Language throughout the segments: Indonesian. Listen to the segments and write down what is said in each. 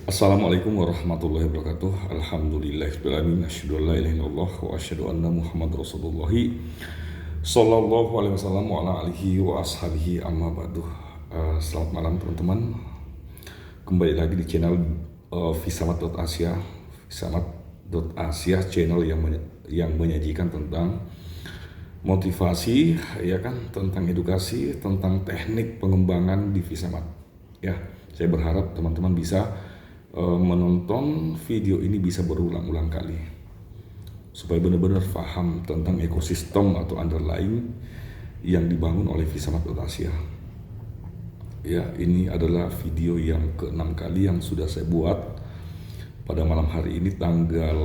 Assalamualaikum warahmatullahi wabarakatuh. Alhamdulillahirrahmanirrahim. Asyhadu an la ilaha illallah wa asyhadu anna Muhammad Rasulullah sallallahu alaihi wasallam wa ala alihi wa ashabihi amma ba'du. Selamat malam teman-teman. Kembali lagi di channel Visamat.Asia. Visamat.Asia channel yang menyajikan tentang motivasi, ya kan, tentang edukasi, tentang teknik pengembangan di Visamat. Ya, saya berharap teman-teman bisa menonton video ini bisa berulang-ulang kali supaya benar-benar paham tentang ekosistem atau underlying yang dibangun oleh Visamat.Asia. Ya, ini adalah video yang ke-6 kali yang sudah saya buat pada malam hari ini tanggal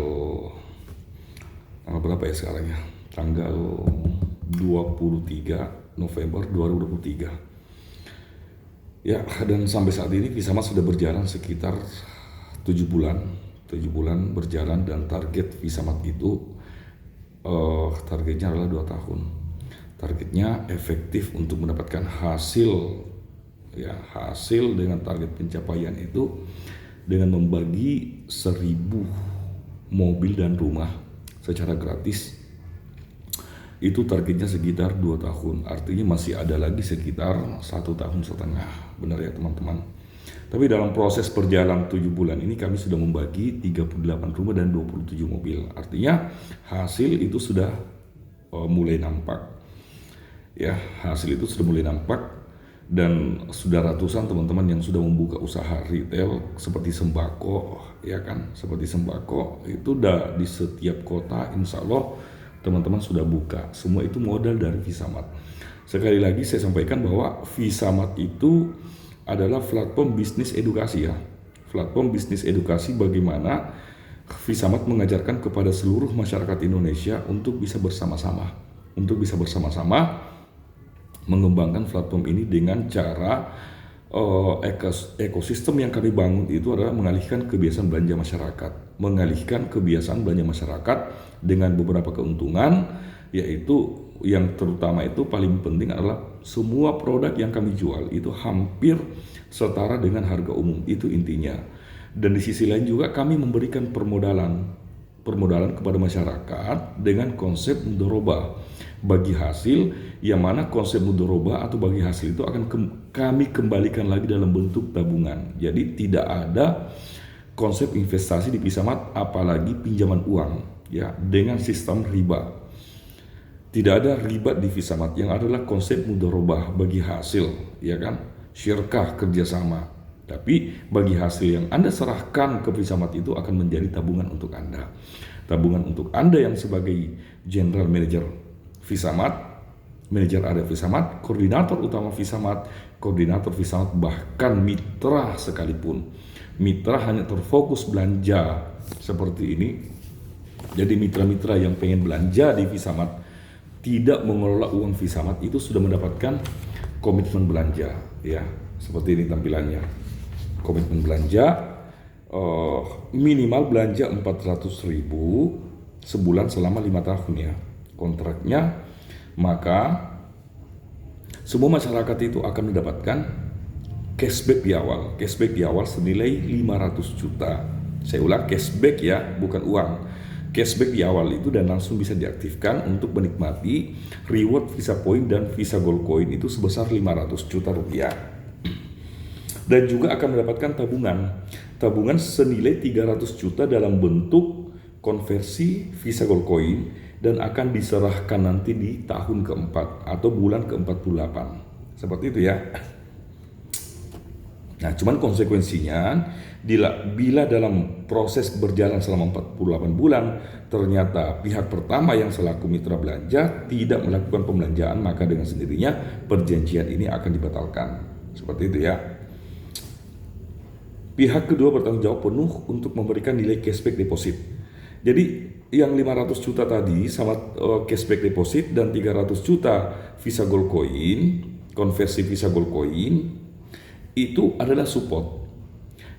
berapa ya sekarang ya? Tanggal 23 November 2023. Ya, dan sampai saat ini Visamat sudah berjalan sekitar 7 bulan berjalan, dan target Visamat itu targetnya adalah 2 tahun. Targetnya efektif untuk mendapatkan hasil, ya, hasil dengan target pencapaian itu dengan membagi 1.000 mobil dan rumah secara gratis. Itu targetnya sekitar 2 tahun, artinya masih ada lagi sekitar 1,5 tahun. Benar ya teman-teman. Tapi dalam proses perjalanan 7 bulan ini kami sudah membagi 38 rumah dan 27 mobil. Artinya hasil itu sudah mulai nampak. Ya, hasil itu sudah mulai nampak, dan sudah ratusan teman-teman yang sudah membuka usaha retail seperti sembako, ya kan, seperti sembako itu udah di setiap kota, insya Allah teman-teman sudah buka. Semua itu modal dari Visamat. Sekali lagi saya sampaikan bahwa Visamat itu adalah platform bisnis edukasi, ya. Platform bisnis edukasi bagaimana Visamat mengajarkan kepada seluruh masyarakat Indonesia untuk bisa bersama-sama mengembangkan platform ini dengan cara ekosistem yang kami bangun itu adalah mengalihkan kebiasaan belanja masyarakat dengan beberapa keuntungan, yaitu yang terutama itu paling penting adalah semua produk yang kami jual itu hampir setara dengan harga umum, itu intinya. Dan di sisi lain juga kami memberikan permodalan kepada masyarakat dengan konsep mudharabah bagi hasil, yang mana konsep mudharabah atau bagi hasil itu akan kami kembalikan lagi dalam bentuk tabungan. Jadi tidak ada konsep investasi di Visamat, apalagi pinjaman uang, ya, dengan sistem riba. Tidak ada riba di Visamat, yang adalah konsep mudharabah bagi hasil, ya kan, syirkah, kerjasama. Tapi bagi hasil yang Anda serahkan ke Visamat itu akan menjadi tabungan untuk Anda. Tabungan untuk Anda yang sebagai General Manager Visamat, manajer area Visamat, koordinator utama Visamat, koordinator Visamat, bahkan mitra sekalipun. Mitra hanya terfokus belanja seperti ini. Jadi mitra-mitra yang pengen belanja di Visamat, tidak mengelola uang Visamat, itu sudah mendapatkan komitmen belanja, ya. Seperti ini tampilannya. Komitmen belanja minimal belanja 400.000 sebulan selama 5 tahun, ya, kontraknya. Maka semua masyarakat itu akan mendapatkan cashback di awal. Cashback di awal senilai 500 juta. Saya ulang, cashback, ya, bukan uang. Cashback di awal itu, dan langsung bisa diaktifkan untuk menikmati reward Visa Point dan Visa Gold Coin itu sebesar 500 juta rupiah. Dan juga akan mendapatkan tabungan senilai 300 juta dalam bentuk konversi Visa Gold Coin, dan akan diserahkan nanti di tahun keempat atau bulan ke-48. Seperti itu, ya. Nah, cuman konsekuensinya bila dalam proses berjalan selama 48 bulan ternyata pihak pertama yang selaku mitra belanja tidak melakukan pembelanjaan, maka dengan sendirinya perjanjian ini akan dibatalkan. Seperti itu, ya. Pihak kedua bertanggung jawab penuh untuk memberikan nilai cashback deposit. Jadi yang 500 juta tadi sama cashback deposit dan 300 juta Visa Gold Coin, konversi Visa Gold Coin, itu adalah support.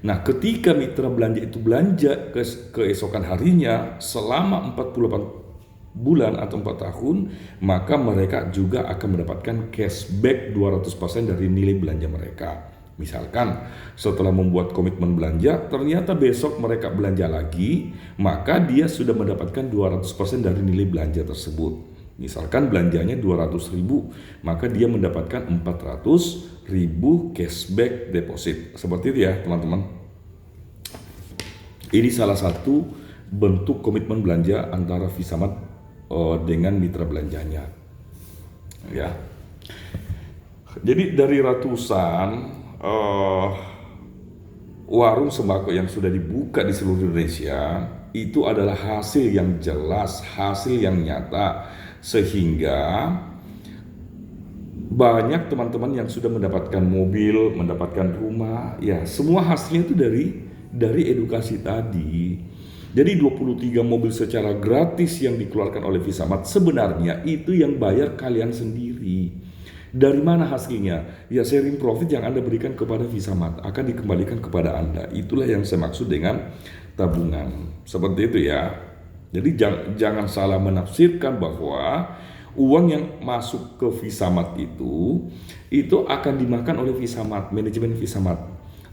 Nah, ketika mitra belanja itu belanja keesokan harinya selama 48 bulan atau 4 tahun, maka mereka juga akan mendapatkan cashback 200% dari nilai belanja mereka. Misalkan setelah membuat komitmen belanja, ternyata besok mereka belanja lagi, maka dia sudah mendapatkan 200% dari nilai belanja tersebut. Misalkan belanjanya 200.000, maka dia mendapatkan 400.000 cashback deposit. Seperti itu ya teman-teman. Ini salah satu bentuk komitmen belanja antara Visamat dengan mitra belanjanya. Ya. Jadi dari ratusan warung sembako yang sudah dibuka di seluruh Indonesia, itu adalah hasil yang jelas, hasil yang nyata, sehingga banyak teman-teman yang sudah mendapatkan mobil, mendapatkan rumah, ya semua hasilnya itu dari edukasi tadi. Jadi 23 mobil secara gratis yang dikeluarkan oleh Visamat, sebenarnya itu yang bayar kalian sendiri. Dari mana hasilnya? Ya sharing profit yang Anda berikan kepada Visamat akan dikembalikan kepada Anda. Itulah yang saya maksud dengan tabungan. Seperti itu ya. Jadi jangan salah menafsirkan bahwa uang yang masuk ke Visamat itu akan dimakan oleh Visamat, manajemen Visamat.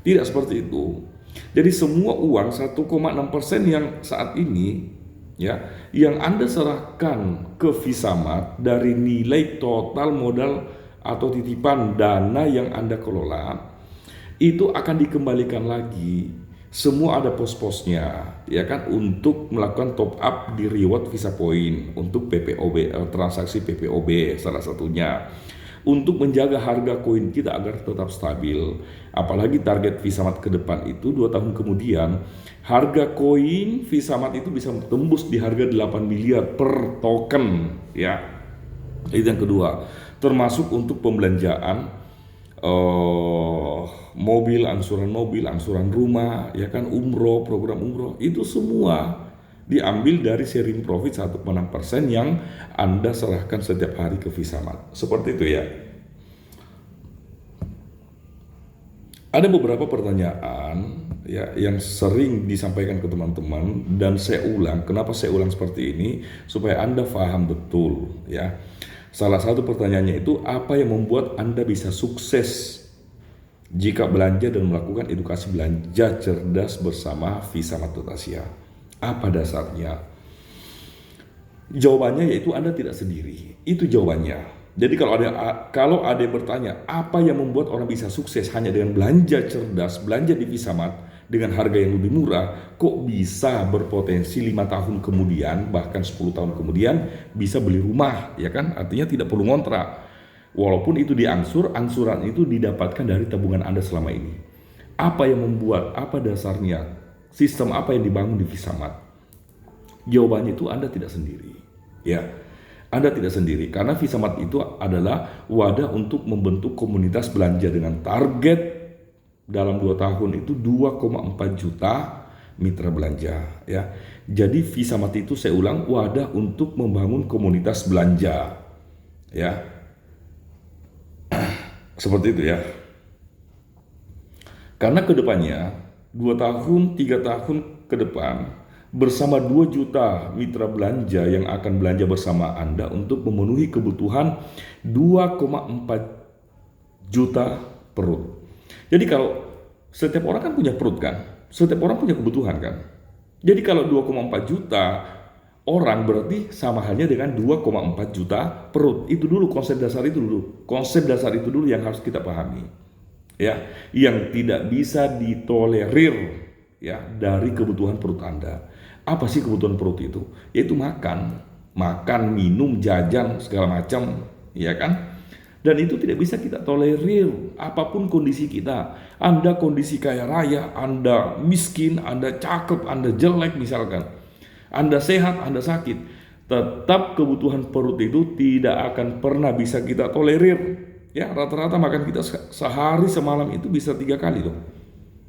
Tidak seperti itu. Jadi semua uang 1,6% yang saat ini ya yang Anda serahkan ke Visamat dari nilai total modal atau titipan dana yang Anda kelola, itu akan dikembalikan lagi. Semua ada pos-posnya, ya kan, untuk melakukan top up di reward Visa Point, untuk PPOB, transaksi PPOB salah satunya, untuk menjaga harga koin kita agar tetap stabil. Apalagi target Visamat ke depan itu 2 tahun kemudian, harga koin Visamat itu bisa tembus di harga 8 miliar per token, ya. Itu yang kedua, termasuk untuk pembelanjaan mobil, angsuran rumah, ya kan, umroh, program umroh, itu semua diambil dari sharing profit 1,6% yang Anda serahkan setiap hari ke Visamat. Seperti itu ya. Ada beberapa pertanyaan ya yang sering disampaikan ke teman-teman, dan saya ulang. Kenapa saya ulang seperti ini? Supaya Anda paham betul ya. Salah satu pertanyaannya itu, apa yang membuat Anda bisa sukses jika belanja dan melakukan edukasi belanja cerdas bersama Visamat Asia? Apa dasarnya? Jawabannya yaitu Anda tidak sendiri. Itu jawabannya. Jadi kalau ada yang bertanya, apa yang membuat orang bisa sukses hanya dengan belanja cerdas, belanja di Visamat dengan harga yang lebih murah, kok bisa berpotensi 5 tahun kemudian, bahkan 10 tahun kemudian bisa beli rumah, ya kan? Artinya tidak perlu ngontrak. Walaupun itu diangsur, angsuran itu didapatkan dari tabungan Anda selama ini. Apa yang membuat, apa dasarnya, sistem apa yang dibangun di Visamat? Jawabannya itu Anda tidak sendiri. Ya, Anda tidak sendiri, karena Visamat itu adalah wadah untuk membentuk komunitas belanja dengan target dalam 2 tahun itu 2,4 juta mitra belanja ya. Jadi Visamat itu, saya ulang, wadah untuk membangun komunitas belanja ya. Seperti itu ya. Karena kedepannya 2 tahun, 3 tahun ke depan, bersama 2 juta mitra belanja yang akan belanja bersama Anda untuk memenuhi kebutuhan 2,4 juta perut. Jadi kalau setiap orang kan punya perut kan, setiap orang punya kebutuhan kan. Jadi kalau 2,4 juta orang berarti sama halnya dengan 2,4 juta perut. Itu dulu konsep dasar itu dulu. Konsep dasar itu dulu yang harus kita pahami. Ya, yang tidak bisa ditolerir ya dari kebutuhan perut Anda. Apa sih kebutuhan perut itu? Yaitu makan, minum, jajan segala macam, ya kan? Dan itu tidak bisa kita tolerir apapun kondisi kita. Anda kondisi kaya raya, Anda miskin, Anda cakep, Anda jelek misalkan. Anda sehat, Anda sakit. Tetap kebutuhan perut itu tidak akan pernah bisa kita tolerir. Ya, rata-rata makan kita sehari semalam itu bisa 3 kali loh.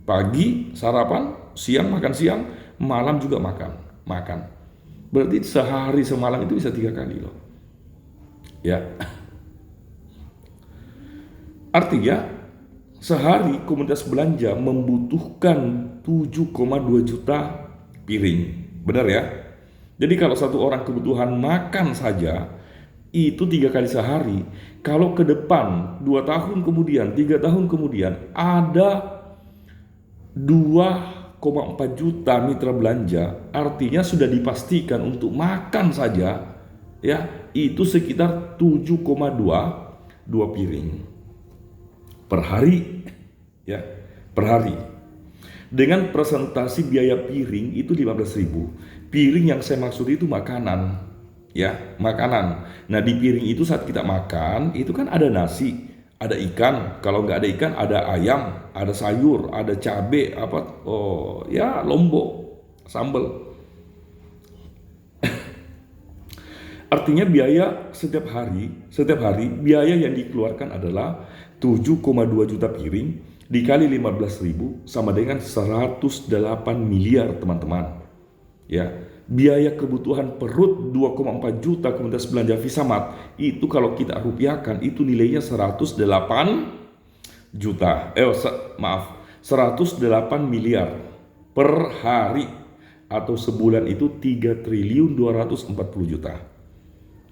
Pagi sarapan, siang makan siang, malam juga makan. Berarti sehari semalam itu bisa 3 kali loh. Ya. Artinya sehari komunitas belanja membutuhkan 7,2 juta piring. Benar ya? Jadi kalau satu orang kebutuhan makan saja itu 3 kali sehari. Kalau ke depan 2 tahun kemudian, 3 tahun kemudian ada 2,4 juta mitra belanja, artinya sudah dipastikan untuk makan saja ya itu sekitar 7,2 piring per hari ya, per hari. Dengan presentasi biaya piring itu 15.000. Piring yang saya maksud itu makanan ya, makanan. Nah, di piring itu saat kita makan itu kan ada nasi, ada ikan, kalau nggak ada ikan ada ayam, ada sayur, ada cabai, lombok, sambal. Artinya biaya setiap hari biaya yang dikeluarkan adalah 7,2 juta piring dikali 15.000 sama dengan 108 miliar teman-teman. Ya, biaya kebutuhan perut 2,4 juta komunitas belanja Visamat itu kalau kita rupiahkan itu nilainya 108 juta. 108 miliar per hari atau sebulan itu 3 triliun 240 juta.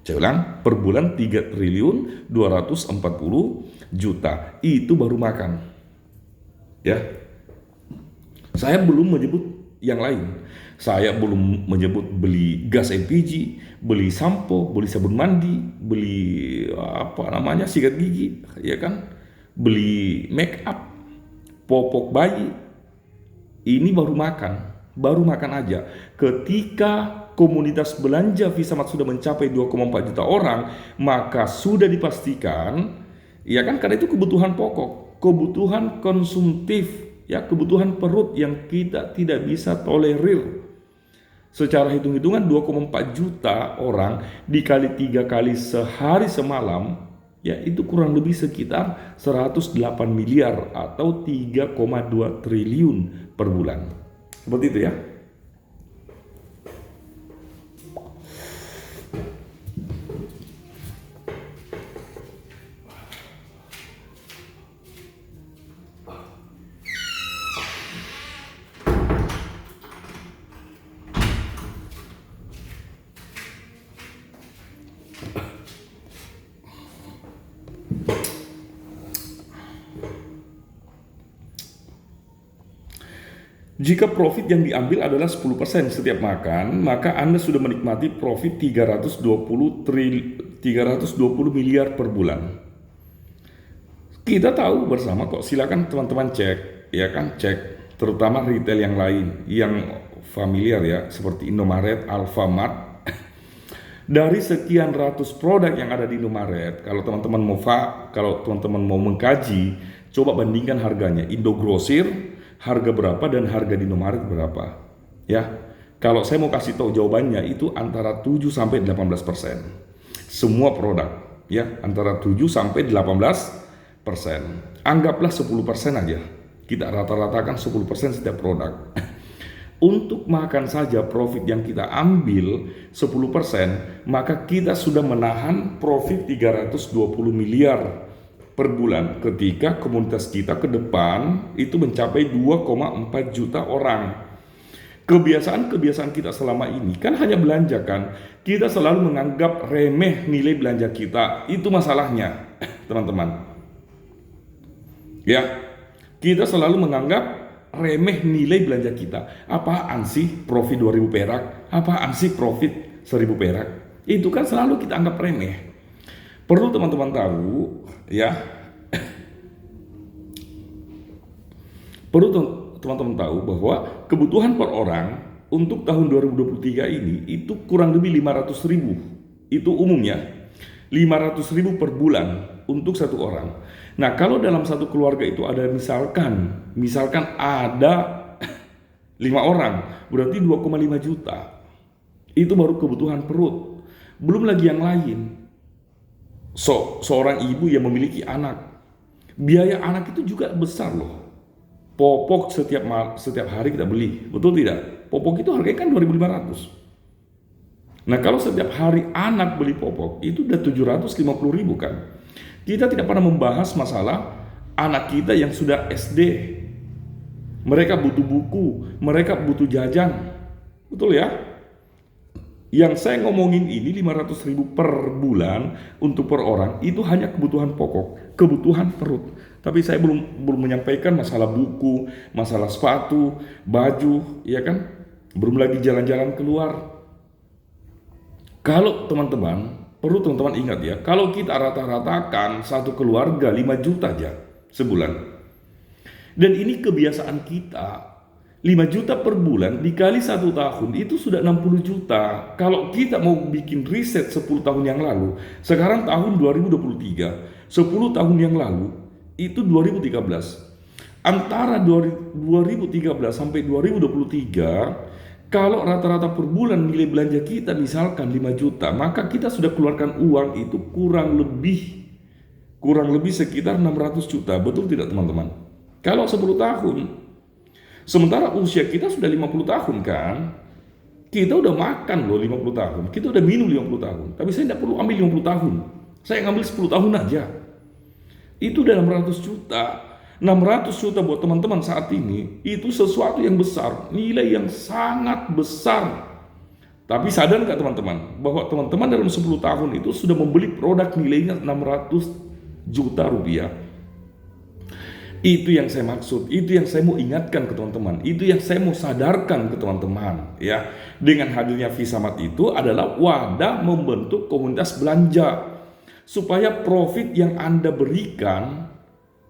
Saya ulang, per bulan 3 triliun 240 juta. Itu baru makan. Ya. Saya belum menyebut yang lain. Saya belum menyebut beli gas LPG, beli sampo, beli sabun mandi, beli sikat gigi, ya kan? Beli make up, popok bayi. Ini baru makan aja. Ketika komunitas belanja Visamat sudah mencapai 2,4 juta orang, maka sudah dipastikan, ya kan, karena itu kebutuhan pokok, kebutuhan konsumtif, ya, kebutuhan perut yang kita tidak bisa tolerir. Secara hitung-hitungan 2,4 juta orang dikali 3 kali sehari semalam, ya itu kurang lebih sekitar 108 miliar atau 3,2 triliun per bulan. Seperti itu ya. Jika profit yang diambil adalah 10% setiap makan, maka Anda sudah menikmati profit 320 miliar per bulan. Kita tahu bersama kok, silakan teman-teman cek, ya kan, cek terutama retail yang lain yang familiar ya, seperti Indomaret, Alfamart. Dari sekian ratus produk yang ada di Indomaret, kalau teman-teman mau mengkaji, coba bandingkan harganya. Indogrosir harga berapa dan harga di Indomaret berapa? Ya, kalau saya mau kasih tahu jawabannya itu antara 7 sampai 18%. Semua produk, ya, antara 7 sampai 18%. Anggaplah 10% aja. Kita rata-ratakan 10% setiap produk. Untuk makan saja profit yang kita ambil 10%, maka kita sudah menahan profit 320 miliar per bulan ketika komunitas kita ke depan itu mencapai 2,4 juta orang. Kebiasaan kita selama ini kan hanya belanja kan. Kita selalu menganggap remeh nilai belanja kita. Itu masalahnya, teman-teman. Ya, kita selalu menganggap remeh nilai belanja kita. Apaan sih profit 2.000 perak? Apaan sih profit 1.000 perak? Itu kan selalu kita anggap remeh. Perlu teman-teman tahu, ya. Perlu teman-teman tahu bahwa kebutuhan per orang untuk tahun 2023 ini itu kurang lebih 500.000. Itu umumnya 500.000 per bulan untuk satu orang. Nah, kalau dalam satu keluarga itu ada misalkan ada 5 orang, berarti 2,5 juta. Itu baru kebutuhan perut. Belum lagi yang lain. Seorang ibu yang memiliki anak, biaya anak itu juga besar loh. Popok setiap hari kita beli, betul tidak? Popok itu harganya kan 2.500. Nah, kalau setiap hari anak beli popok itu udah 750.000 kan. Kita tidak pernah membahas masalah anak kita yang sudah SD. Mereka butuh buku, mereka butuh jajan. Betul ya? Yang saya ngomongin ini 500.000 per bulan untuk per orang itu hanya kebutuhan pokok, kebutuhan perut. Tapi saya belum menyampaikan masalah buku, masalah sepatu, baju, ya kan? Belum lagi jalan-jalan keluar. Kalau teman-teman, perlu teman-teman ingat ya, kalau kita rata-ratakan satu keluarga 5 juta aja sebulan. Dan ini kebiasaan kita. 5 juta per bulan dikali 1 tahun itu sudah 60 juta. Kalau kita mau bikin riset 10 tahun yang lalu, sekarang tahun 2023, 10 tahun yang lalu itu 2013. Antara 2013 sampai 2023, kalau rata-rata per bulan nilai belanja kita misalkan 5 juta, maka kita sudah keluarkan uang itu kurang lebih sekitar 600 juta. Betul tidak teman-teman? Kalau 10 tahun, sementara usia kita sudah 50 tahun kan, kita udah makan loh 50 tahun, kita udah minum 50 tahun, tapi saya tidak perlu ambil 50 tahun, saya ngambil 10 tahun aja. Itu udah 600 juta. 600 juta buat teman-teman saat ini, itu sesuatu yang besar, nilai yang sangat besar. Tapi sadar nggak teman-teman, bahwa teman-teman dalam 10 tahun itu sudah membeli produk nilainya 600 juta rupiah. Itu yang saya maksud, itu yang saya mau ingatkan ke teman-teman, itu yang saya mau sadarkan ke teman-teman ya. Dengan hadirnya Visamat itu adalah wadah membentuk komunitas belanja supaya profit yang Anda berikan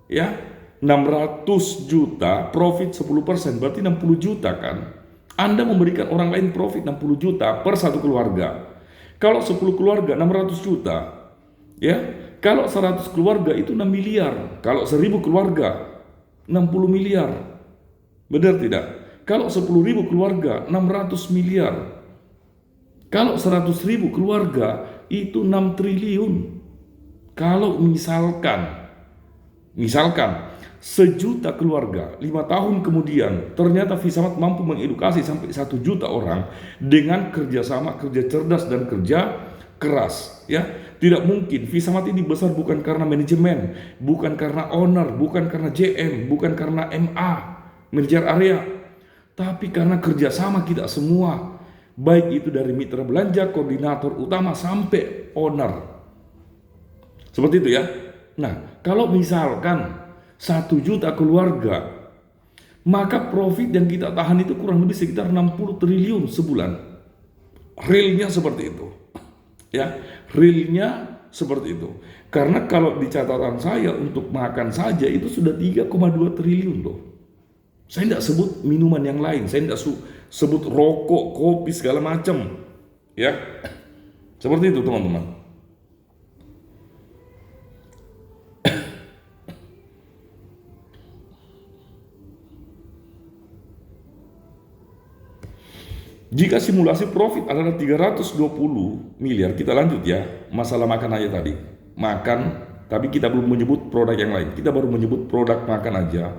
ya 600 juta, profit 10% berarti 60 juta kan. Anda memberikan orang lain profit 60 juta per satu keluarga. Kalau 10 keluarga 600 juta ya. Kalau 100 keluarga itu 6 miliar. Kalau 1000 keluarga 60 miliar. Benar tidak? Kalau 10.000 keluarga 600 miliar. Kalau 100.000 keluarga itu 6 triliun. Kalau misalkan 1.000.000 keluarga 5 tahun kemudian ternyata Visamat mampu mengedukasi sampai 1 juta orang dengan kerjasama, kerja cerdas dan kerja keras ya. Tidak mungkin Visamat ini besar bukan karena manajemen, bukan karena owner, bukan karena JM, bukan karena MA, manajer area, tapi karena kerjasama kita semua, baik itu dari mitra belanja, koordinator utama sampai owner. Seperti itu ya. Nah, kalau misalkan 1 juta keluarga, maka profit yang kita tahan itu kurang lebih sekitar 60 triliun sebulan. Realnya seperti itu. Ya, realnya seperti itu. Karena kalau di catatan saya untuk makan saja itu sudah 3,2 triliun loh. Saya tidak sebut minuman yang lain, saya tidak sebut rokok, kopi segala macam. Ya. Seperti itu teman-teman. Jika simulasi profit adalah 320 miliar, kita lanjut ya, masalah makan aja tadi. Makan, tapi kita belum menyebut produk yang lain. Kita baru menyebut produk makan aja.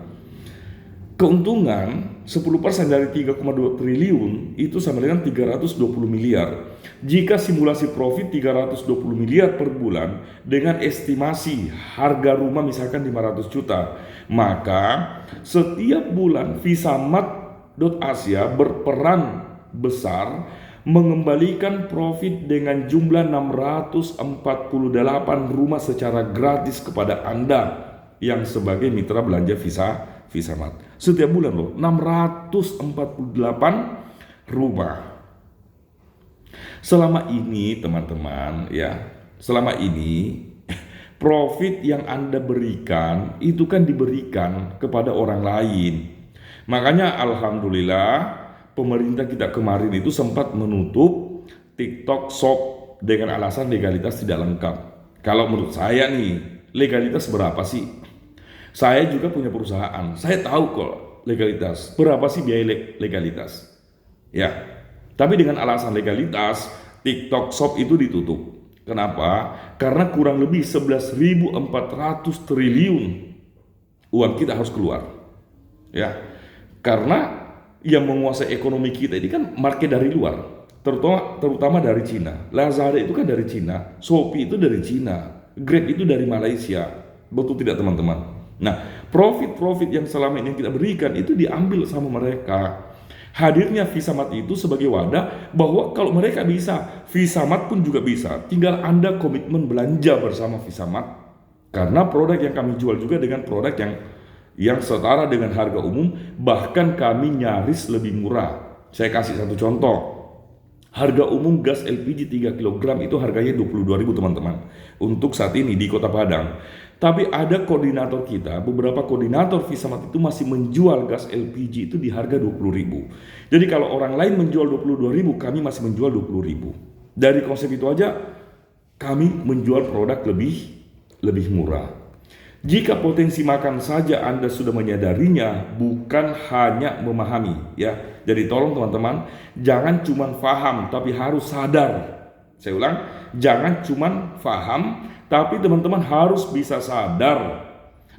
Keuntungan 10% dari 3,2 triliun itu sama dengan 320 miliar. Jika simulasi profit 320 miliar per bulan dengan estimasi harga rumah misalkan 500 juta, maka setiap bulan Visamat.Asia berperan besar mengembalikan profit dengan jumlah 648 rumah secara gratis kepada Anda yang sebagai mitra belanja Visamat. Setiap bulan loh, 648 rumah. Selama ini teman-teman ya, selama ini profit yang Anda berikan itu kan diberikan kepada orang lain. Makanya alhamdulillah pemerintah kita kemarin itu sempat menutup TikTok Shop dengan alasan legalitas tidak lengkap. Kalau menurut saya nih, legalitas berapa sih? Saya juga punya perusahaan, saya tahu kok legalitas. Berapa sih biaya legalitas? Ya, tapi dengan alasan legalitas, TikTok Shop itu ditutup. Kenapa? Karena kurang lebih 11.400 triliun uang kita harus keluar. Ya, karena yang menguasai ekonomi kita ini kan market dari luar, terutama dari Cina. Lazada itu kan dari Cina, Shopee itu dari Cina, Grab itu dari Malaysia. Betul tidak teman-teman? Nah, profit yang selama ini kita berikan itu diambil sama mereka. Hadirnya Visamat itu sebagai wadah bahwa kalau mereka bisa, Visamat pun juga bisa. Tinggal Anda komitmen belanja bersama Visamat. Karena produk yang kami jual juga dengan produk yang setara dengan harga umum, bahkan kami nyaris lebih murah. Saya kasih satu contoh. Harga umum gas LPG 3 kg itu harganya 22.000 teman-teman. Untuk saat ini di Kota Padang. Tapi ada koordinator kita, beberapa koordinator Visamat itu masih menjual gas LPG itu di harga 20.000. Jadi kalau orang lain menjual 22.000, kami masih menjual 20.000. Dari konsep itu aja kami menjual produk lebih murah. Jika potensi makan saja Anda sudah menyadarinya, bukan hanya memahami, ya. Jadi tolong teman-teman, jangan cuma paham tapi harus sadar. Saya ulang, jangan cuma paham tapi teman-teman harus bisa sadar.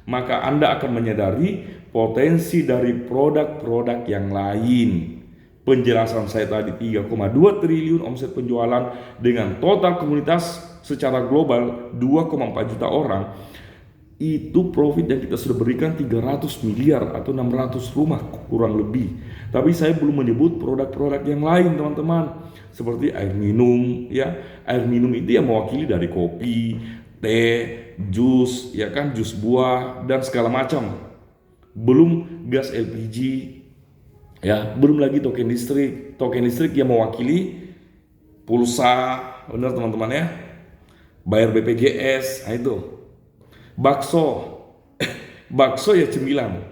Maka Anda akan menyadari potensi dari produk-produk yang lain. Penjelasan saya tadi 3,2 triliun omset penjualan dengan total komunitas secara global 2,4 juta orang. Itu profit yang kita sudah berikan 300 miliar atau 600 rumah kurang lebih. Tapi saya belum menyebut produk-produk yang lain teman-teman. Seperti air minum, ya. Air minum itu yang mewakili dari kopi, teh, jus, ya kan, jus buah dan segala macam. Belum gas LPG, ya, belum lagi token listrik. Token listrik yang mewakili pulsa, benar teman-teman ya. Bayar BPJS, nah itu. Bakso, bakso ya cemilan,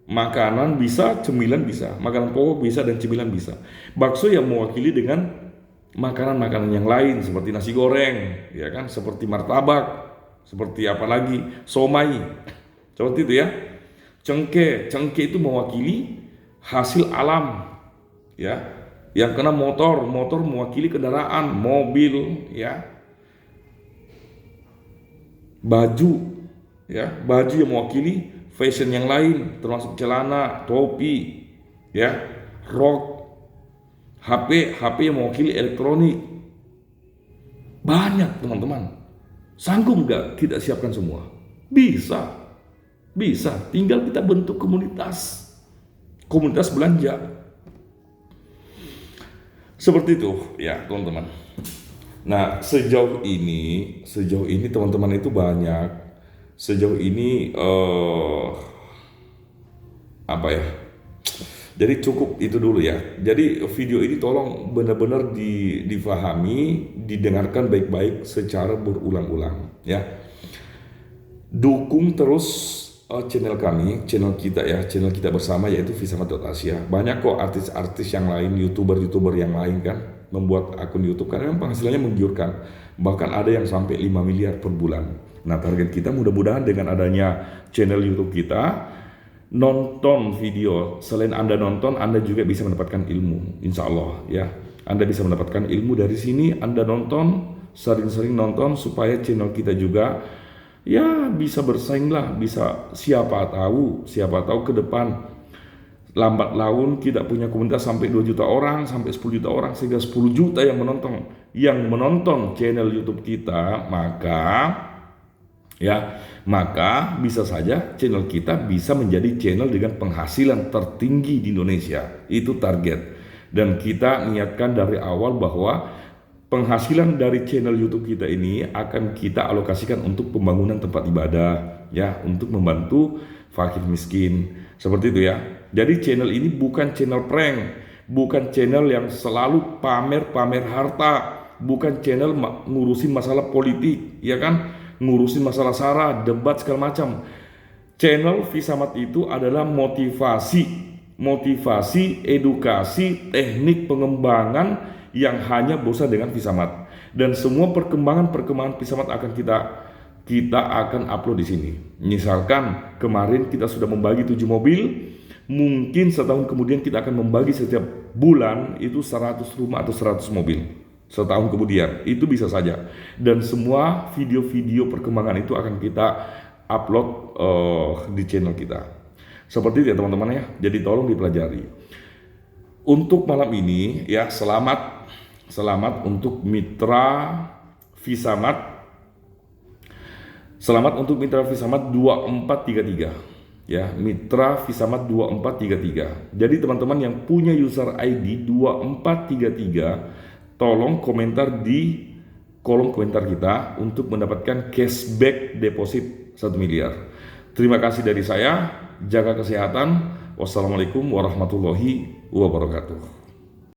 makanan bisa, cemilan bisa, makanan pokok bisa dan cemilan bisa. Bakso yang mewakili dengan makanan-makanan yang lain seperti nasi goreng, ya kan, seperti martabak, seperti apa lagi, somai, seperti itu ya. Cengkeh itu mewakili hasil alam, ya. Yang kena motor mewakili kendaraan, mobil, ya. Baju yang mewakili fashion yang lain, termasuk celana, topi, ya, rok, HP yang mewakili elektronik. Banyak teman-teman. Sanggup nggak kita siapkan semua? Bisa, tinggal kita bentuk komunitas belanja. Seperti itu, ya teman-teman. Nah, sejauh ini teman-teman itu banyak. Sejauh ini apa ya? Jadi cukup itu dulu ya. Jadi video ini tolong benar-benar difahami, didengarkan baik-baik secara berulang-ulang ya. Dukung terus channel kita bersama yaitu Visamat.Asia. Banyak kok artis-artis yang lain, YouTuber yang lain kan membuat akun YouTube karena memang penghasilannya menggiurkan. Bahkan ada yang sampai 5 miliar per bulan. Nah, target kita mudah-mudahan dengan adanya channel YouTube kita, nonton video, selain Anda nonton, Anda juga bisa mendapatkan ilmu, insya Allah ya. Anda bisa mendapatkan ilmu dari sini, Anda nonton, sering-sering nonton supaya channel kita juga ya bisa bersaing lah, bisa siapa tahu ke depan lambat laun kita punya komunitas sampai 2 juta orang, sampai 10 juta orang, sehingga 10 juta yang menonton channel YouTube kita, maka bisa saja channel kita bisa menjadi channel dengan penghasilan tertinggi di Indonesia. Itu target. Dan kita niatkan dari awal bahwa penghasilan dari channel YouTube kita ini akan kita alokasikan untuk pembangunan tempat ibadah, ya, untuk membantu fakir miskin. Seperti itu ya. Jadi channel ini bukan channel prank, bukan channel yang selalu pamer harta, bukan channel ngurusin masalah politik, ya kan? Ngurusin masalah sara, debat segala macam. Channel Visamat itu adalah motivasi, edukasi, teknik pengembangan yang hanya berusaha dengan Visamat. Dan semua perkembangan Visamat akan kita akan upload di sini. Misalkan kemarin kita sudah membagi 7 mobil, mungkin setahun kemudian kita akan membagi setiap bulan itu 100 rumah atau 100 mobil. Setahun kemudian, itu bisa saja. Dan semua video-video perkembangan itu akan kita upload di channel kita. Seperti itu ya teman-teman ya. Jadi tolong dipelajari. Untuk malam ini ya, selamat untuk mitra Visamat. Selamat untuk mitra Visamat 2433. ya, Mitra Visamat 2433. Jadi teman-teman yang punya user ID 2433, tolong komentar di kolom komentar kita untuk mendapatkan cashback deposit 1 miliar. Terima kasih dari saya, jaga kesehatan. Wassalamualaikum warahmatullahi wabarakatuh.